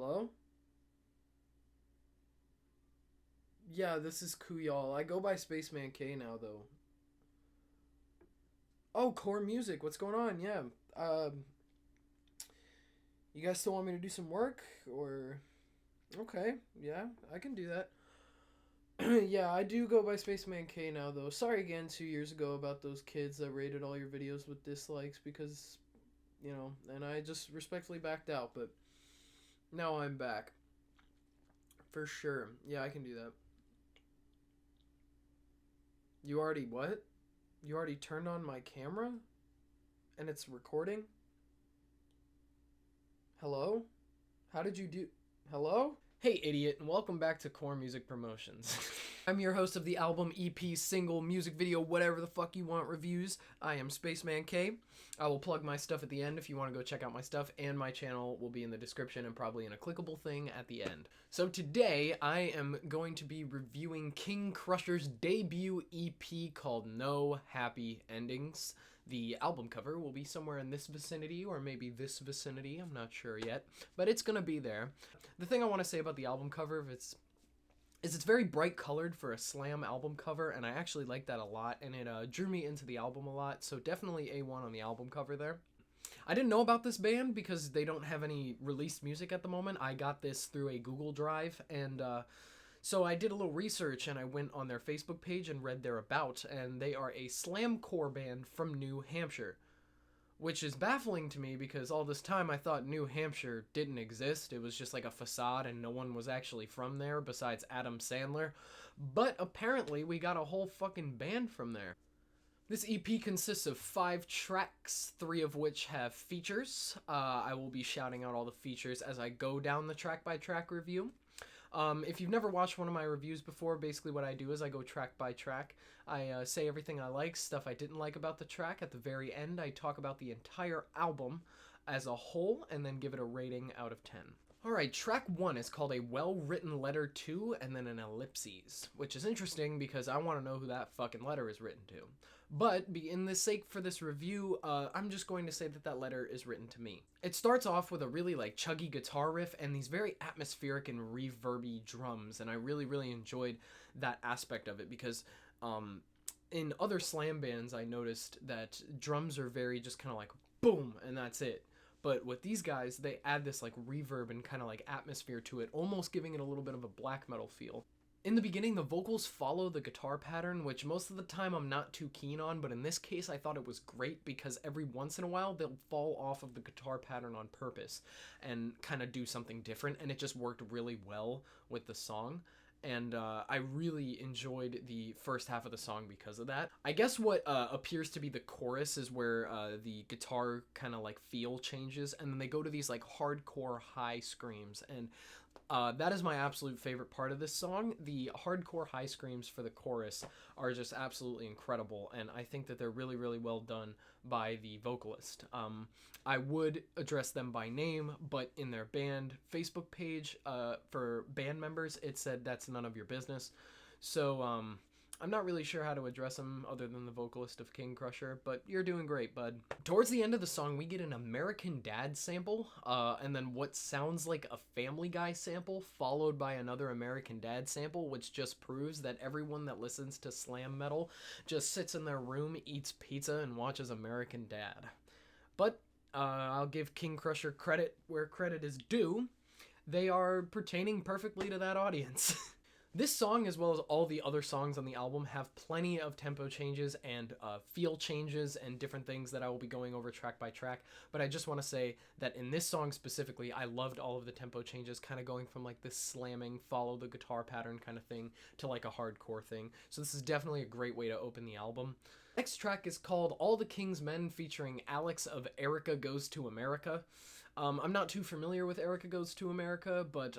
Hello? Yeah, this is Kuyal. I go by Spaceman K now, though. Oh, core music. What's going on? Yeah. Um, you guys still want me to do some work? Or. Okay, yeah, I can do that. Yeah, I do go by Spaceman K now, though. Sorry again 2 years ago about those kids that rated all your videos with dislikes because, and I just respectfully backed out, but now I'm back. For sure. Yeah, I can do that. You already what? You already turned on my camera? And it's recording? Hello? How did you do? Hello? Hey, idiot, and welcome back to Core Music Promotions. I'm your host of the album, EP, single, music video, whatever the fuck you want reviews. I am Spaceman K. I will plug my stuff at the end if you want to go check out my stuff, and my channel will be in the description and probably in a clickable thing at the end. So today, I am going to be reviewing Kingcrusher's debut EP called No Happy Endings. The album cover will be somewhere in this vicinity, or maybe this vicinity, I'm not sure yet, but it's gonna be there. The thing I want to say about the album cover is it's very bright colored for a slam album cover, and I actually like that a lot, and it drew me into the album a lot, so definitely A1 on the album cover there. I didn't know about this band because they don't have any released music at the moment. I got this through a Google Drive, and so I did a little research, and I went on their Facebook page and read their about, and they are a slamcore band from New Hampshire. Which is baffling to me because all this time I thought New Hampshire didn't exist. It was just like a facade and no one was actually from there besides Adam Sandler. But apparently we got a whole fucking band from there. This EP consists of 5 tracks, 3 of which have features. I will be shouting out all the features as I go down the track by track review. If you've never watched one of my reviews before, basically what I do is I go track by track. I say everything I like, stuff I didn't like about the track. At the very end, I talk about the entire album as a whole and then give it a rating out of 10. Alright, track 1 is called A Well-Written Letter To, and then an ellipses, which is interesting because I want to know who that fucking letter is written to. But, in the sake for this review, I'm just going to say that that letter is written to me. It starts off with a really, chuggy guitar riff and these very atmospheric and reverby drums, and I really, really enjoyed that aspect of it because, in other slam bands, I noticed that drums are very just kind of like, boom, and that's it. But with these guys, they add this reverb and kind of atmosphere to it, almost giving it a little bit of a black metal feel. In the beginning, the vocals follow the guitar pattern, which most of the time I'm not too keen on, but in this case I thought it was great because every once in a while they'll fall off of the guitar pattern on purpose and kind of do something different, and it just worked really well with the song. And I really enjoyed the first half of the song because of that. I guess what appears to be the chorus is where the guitar kind of feel changes, and then they go to these hardcore high screams, and that is my absolute favorite part of this song. The hardcore high screams for the chorus are just absolutely incredible, and I think that they're really, really well done by the vocalist. I would address them by name, but in their band Facebook page for band members, it said that's none of your business. So I'm not really sure how to address him other than the vocalist of Kingcrusher, but you're doing great, bud. Towards the end of the song, we get an American Dad sample, and then what sounds like a Family Guy sample, followed by another American Dad sample, which just proves that everyone that listens to slam metal just sits in their room, eats pizza, and watches American Dad. But I'll give Kingcrusher credit where credit is due. They are pertaining perfectly to that audience. This song, as well as all the other songs on the album, have plenty of tempo changes and feel changes and different things that I will be going over track by track. But I just want to say that in this song specifically, I loved all of the tempo changes, kind of going from this slamming, follow the guitar pattern kind of thing to a hardcore thing. So this is definitely a great way to open the album. Next track is called All the King's Men, featuring Alex of Erica Goes to America. I'm not too familiar with Erica Goes to America, but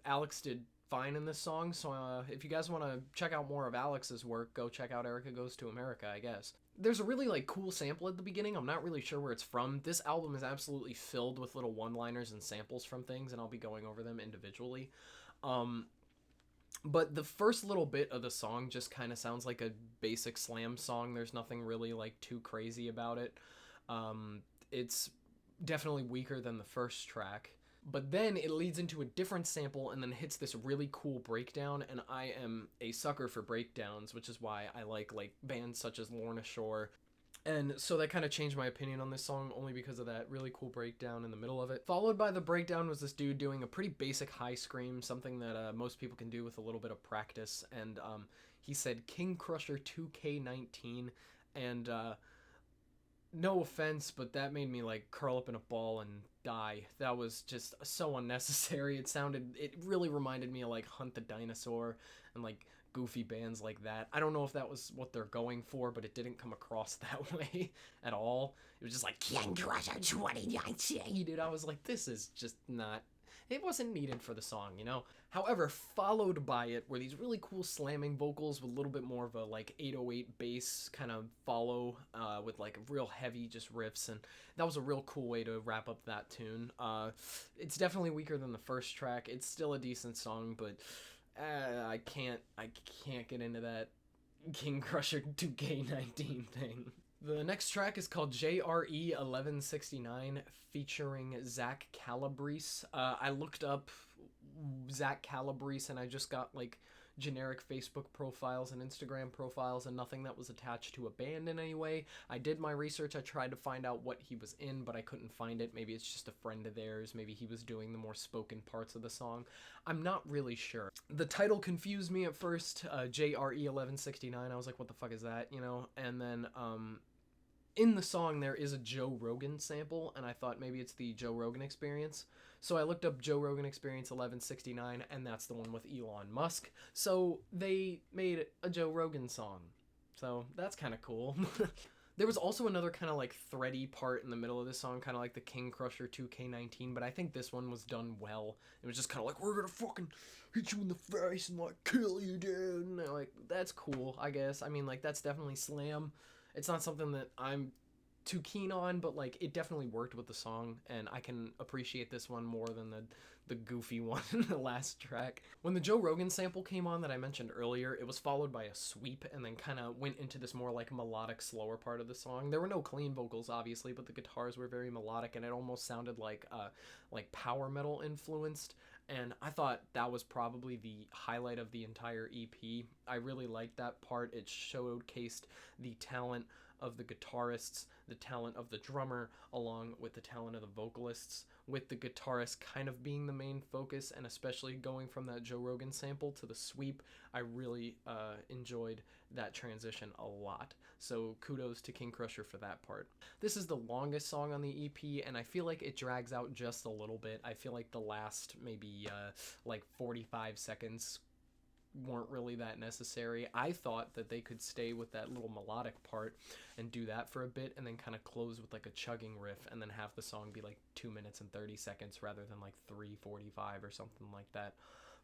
Alex did fine in this song, so if you guys want to check out more of Alex's work, go check out Erica Goes to America, I guess. There's a really cool sample at the beginning. I'm not really sure where it's from. This album is absolutely filled with little one-liners and samples from things, and I'll be going over them individually. But the first little bit of the song just kind of sounds like a basic slam song. There's nothing really too crazy about it. It's definitely weaker than the first track. But then it leads into a different sample and then hits this really cool breakdown, and I am a sucker for breakdowns, which is why I like bands such as Lorna Shore. And so that kind of changed my opinion on this song, only because of that really cool breakdown in the middle of it. Followed by the breakdown was this dude doing a pretty basic high scream, something that most people can do with a little bit of practice. And he said Kingcrusher 2K19, and no offense, but that made me like curl up in a ball and die. That was just so unnecessary. It really reminded me of like Hunt the Dinosaur and like goofy bands like that. I don't know if that was what they're going for, but it didn't come across that way at all. It was just like Kingcrusher 2019, dude. I was like, this is just not. It wasn't needed for the song, you know? However, followed by it were these really cool slamming vocals with a little bit more of a like 808 bass kind of follow with like real heavy just riffs, and that was a real cool way to wrap up that tune. It's definitely weaker than the first track. It's still a decent song, but I can't get into that Kingcrusher 2K19 thing. The next track is called JRE 1169 featuring Zach Calabrese. I looked up Zach Calabrese and I just got like generic Facebook profiles and Instagram profiles and nothing that was attached to a band in any way. I did my research. I tried to find out what he was in, but I couldn't find it. Maybe it's just a friend of theirs. Maybe he was doing the more spoken parts of the song. I'm not really sure. The title confused me at first, JRE 1169. I was like, what the fuck is that, you know? And then in the song there is a Joe Rogan sample, and I thought maybe it's the Joe Rogan Experience. So I looked up Joe Rogan Experience 1169, and that's the one with Elon Musk. So they made a Joe Rogan song. So that's kind of cool. There was also another kind of like thready part in the middle of this song, kind of like the Kingcrusher 2K19, but I think this one was done well. It was just kind of like, we're gonna fucking hit you in the face and like kill you, dude. And like, that's cool, I guess. I mean, like, that's definitely slam. It's not something that I'm too keen on, but like it definitely worked with the song, and I can appreciate this one more than the goofy one in the last track. When the Joe Rogan sample came on that I mentioned earlier, it was followed by a sweep and then kind of went into this more like melodic, slower part of the song. There were no clean vocals, obviously, but the guitars were very melodic, and it almost sounded like power metal influenced. And I thought that was probably the highlight of the entire EP. I really liked that part. It showcased the talent of the guitarists, the talent of the drummer, along with the talent of the vocalists, with the guitarist kind of being the main focus, and especially going from that Joe Rogan sample to the sweep. I really enjoyed that transition a lot. So kudos to Kingcrusher for that part. This is the longest song on the EP, and I feel like it drags out just a little bit. I feel like the last maybe like 45 seconds weren't really that necessary. I thought that they could stay with that little melodic part and do that for a bit, and then kind of close with like a chugging riff, and then have the song be like 2 minutes and 30 seconds rather than like 3:45 or something like that.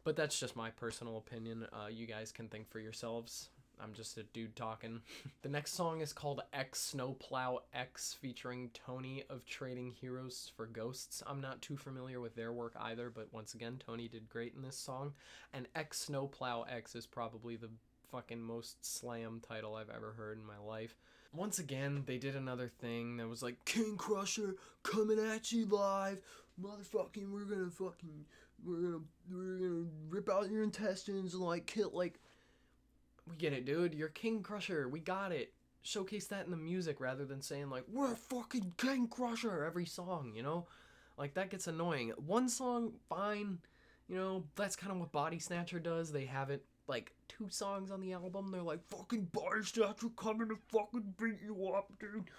But that's just my personal opinion. You guys can think for yourselves. I'm just a dude talking. The next song is called X Snowplow X featuring Tony of Trading Heroes for Ghosts. I'm not too familiar with their work either, but once again, Tony did great in this song. And X Snowplow X is probably the fucking most slam title I've ever heard in my life. Once again, they did another thing that was like, Kingcrusher coming at you live. Motherfucking, we're gonna rip out your intestines and like kill, like, we get it, dude. You're Kingcrusher. We got it. Showcase that in the music rather than saying, like, we're fucking Kingcrusher every song, you know? Like, that gets annoying. One song, fine. You know, that's kind of what Body Snatcher does. They have it, like, 2 songs on the album. They're like, fucking Body Snatcher coming to fucking beat you up, dude.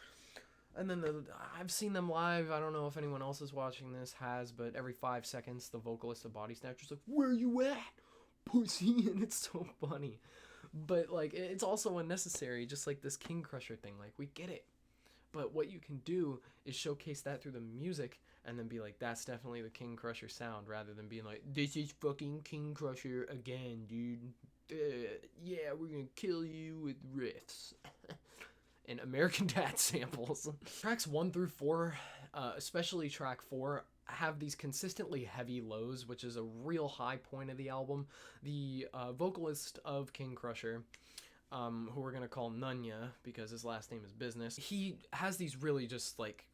And then I've seen them live. I don't know if anyone else is watching this has, but every 5 seconds, the vocalist of Body Snatcher's like, where you at, pussy? And it's so funny. But, like, it's also unnecessary, just like this Kingcrusher thing. Like, we get it. But what you can do is showcase that through the music and then be like, that's definitely the Kingcrusher sound, rather than being like, this is fucking Kingcrusher again, dude. Yeah, we're gonna kill you with riffs. And American Dad samples. Tracks 1 through 4, especially track 4, have these consistently heavy lows, which is a real high point of the album. The vocalist of Kingcrusher, who we're gonna call Nunya because his last name is Business, he has these really just like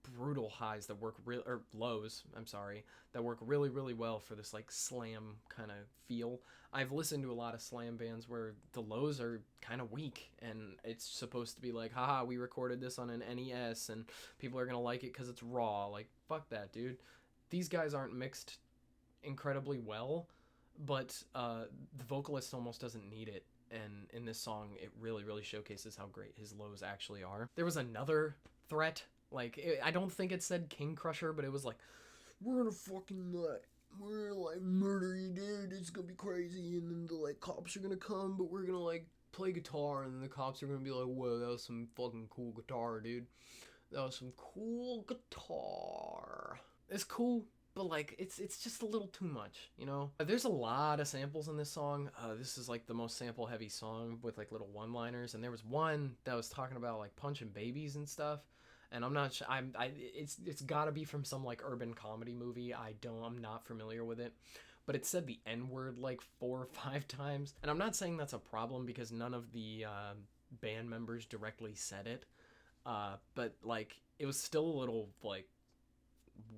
brutal highs that work or lows, I'm sorry, that work really, really well for this like slam kind of feel. I've listened to a lot of slam bands where the lows are kind of weak, and it's supposed to be like, haha, we recorded this on an NES and people are gonna like it because it's raw. Like, fuck that, dude. These guys aren't mixed incredibly well, but the vocalist almost doesn't need it. And in this song, it really, really showcases how great his lows actually are. There was another threat. Like, I don't think it said Kingcrusher, but it was like, we're gonna fucking, we're gonna, like, murder you, dude. It's gonna be crazy. And then the, like, cops are gonna come, but we're gonna, like, play guitar. And then the cops are gonna be like, whoa, that was some fucking cool guitar, dude. That was some cool guitar. It's cool, but like it's just a little too much, you know. There's a lot of samples in this song. This is like the most sample heavy song with like little one-liners, and there was one that was talking about like punching babies and stuff, and I'm not sure. It's got to be from some like urban comedy movie. I'm not familiar with it, but it said the N-word like 4 or 5 times, and I'm not saying that's a problem because none of the band members directly said it, but like it was still a little like,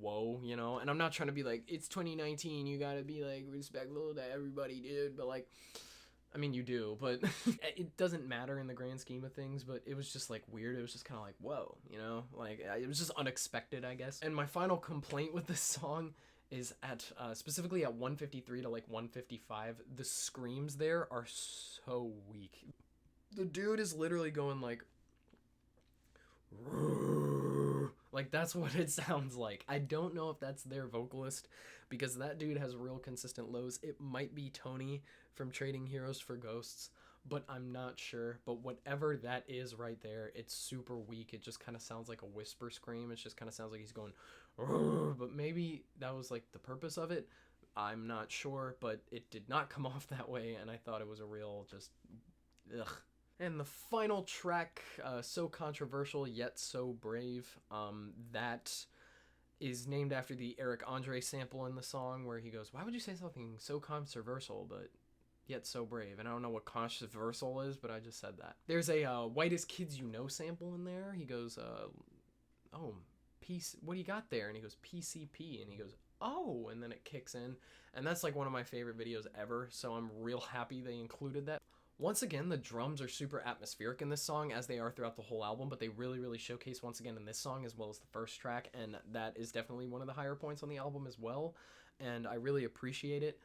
whoa, you know. And I'm not trying to be like, it's 2019, you gotta be like respectful to everybody, dude, but like, I mean, you do, but it doesn't matter in the grand scheme of things. But it was just like weird. It was just kind of like, whoa, you know, like it was just unexpected, I guess. And my final complaint with this song is at specifically at 153 to like 155, the screams there are so weak. The dude is literally going like, like that's what it sounds like. I don't know if that's their vocalist, because that dude has real consistent lows. It might be Tony from Trading Heroes for Ghosts, but I'm not sure. But whatever that is right there, it's super weak. It just kind of sounds like a whisper scream. It just kind of sounds like he's going, but maybe that was like the purpose of it. I'm not sure, but it did not come off that way, and I thought it was a real just ugh. And the final track, so controversial yet so brave, that is named after the Eric Andre sample in the song where he goes, why would you say something so controversial but yet so brave? And I don't know what controversial is, but I just said that. There's a Whitest Kids You Know sample in there. He goes, oh, peace, what do you got there? And he goes, PCP, and he goes, oh, and then it kicks in. And that's like one of my favorite videos ever, so I'm real happy they included that. Once again, the drums are super atmospheric in this song, as they are throughout the whole album, but they really, really showcase once again in this song as well as the first track, and that is definitely one of the higher points on the album as well, and I really appreciate it,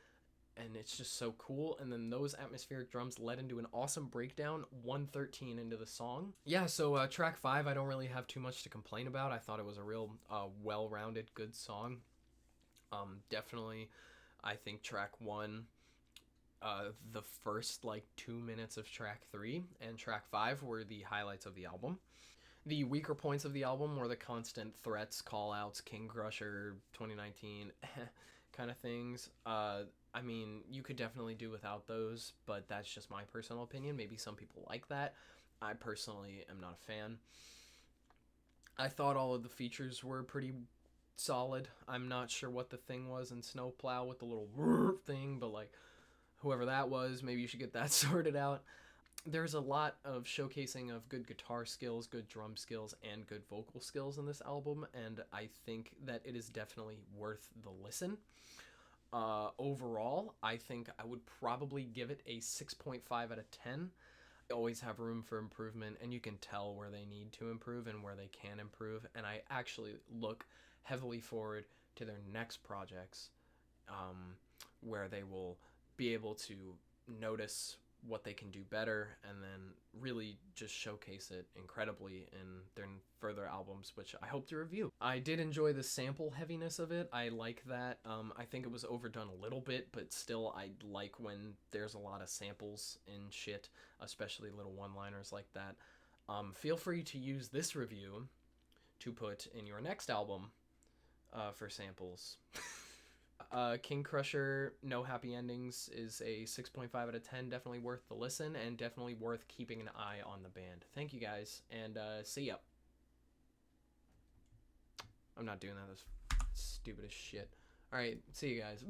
and it's just so cool. And then those atmospheric drums led into an awesome breakdown 113 into the song. Yeah, so track 5, I don't really have too much to complain about. I thought it was a real well-rounded, good song. Definitely, I think track 1... the first like 2 minutes of track 3 and track 5 were the highlights of the album. The weaker points of the album were the constant threats, call-outs, Kingcrusher 2019 kind of things. I mean, you could definitely do without those, but that's just my personal opinion. Maybe some people like that. I personally am not a fan. I thought all of the features were pretty solid. I'm not sure what the thing was in Snowplow with the little thing, but like, whoever that was, maybe you should get that sorted out. There's a lot of showcasing of good guitar skills, good drum skills, and good vocal skills in this album, and I think that it is definitely worth the listen. Overall, I think I would probably give it a 6.5 out of 10. They always have room for improvement, and you can tell where they need to improve and where they can improve, and I actually look heavily forward to their next projects, where they will be able to notice what they can do better and then really just showcase it incredibly in their further albums, which I hope to review. I did enjoy the sample heaviness of it. I like that. I think it was overdone a little bit, but still I like when there's a lot of samples in shit, especially little one-liners like that. Feel free to use this review to put in your next album for samples. Kingcrusher, No Happy Endings is a 6.5 out of 10. Definitely worth the listen and definitely worth keeping an eye on the band. Thank you guys, and see ya. I'm not doing that. That's stupid as shit. Alright, see you guys.